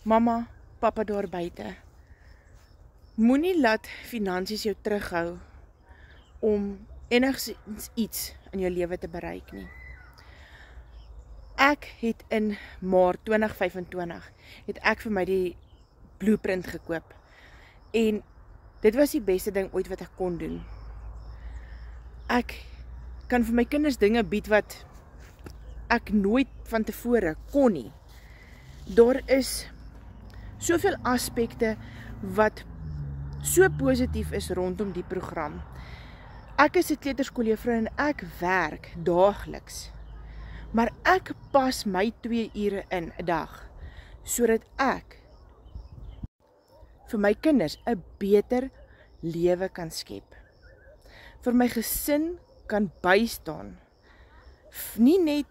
Mamma, papa daar buite, moenie laat finansies jou terughou om enigstens iets in jou lewe te bereik nie. Ek het in Maart 2025 het ek vir my die blueprint gekoop en dit was die beste ding ooit wat ek kon doen. Ek kan vir my kinders dinge bied wat ek nooit van tevore kon nie. Daar is soveel aspekte wat so positief is rondom die program. Ek is 'n kleuterskooljuffrou en ek werk daagliks. Maar ek pas my 2 ure in 'n dag sodat ek vir my kinders 'n beter lewe kan skep. Vir my gesin kan bystaan. Nie net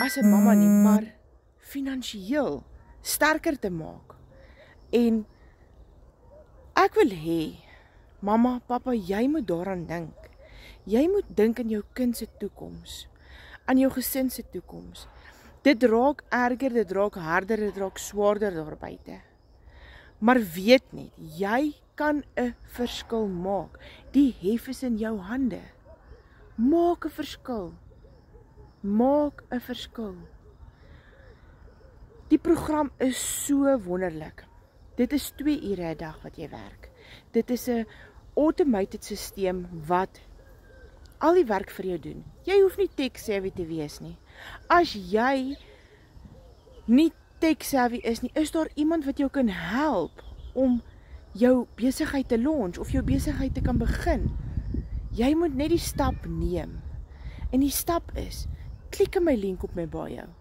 as 'n mamma nie, maar finansiëel sterker te maak. En ek wil hê, mamma, papa, jy moet daaraan dink. Jy moet dink aan jou kind se toekoms, aan jou gesin se toekoms. Dit raak erger, dit raak harder, dit raak swaarder daar buite. Maar weet net, jy kan 'n verskil maak. Die hef is in jou hande. Maak 'n verskil. Maak 'n verskil. Die program is so wonderlik. Dit is 2 ure 'n dag wat jy werk. Dit is 'n automated stelsel wat al die werk vir jou doen. Jy hoef nie tech-savvy te wees nie. As jy nie tech-savvy is nie, is daar iemand wat jou kan help om jou besigheid te launch of jou besigheid te kan begin. Jy moet net die stap neem. En die stap is, klik in my link op my bio.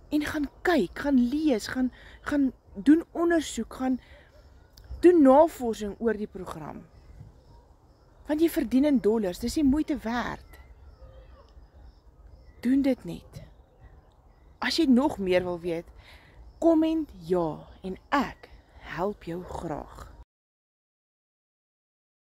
En gaan kyk, gaan lees, gaan doen ondersoek, gaan doen navorsing oor die program. Want jy verdien in dollars, dis die moeite werd. Doen dit net. As jy nog meer wil weet, comment ja en ek help jou graag.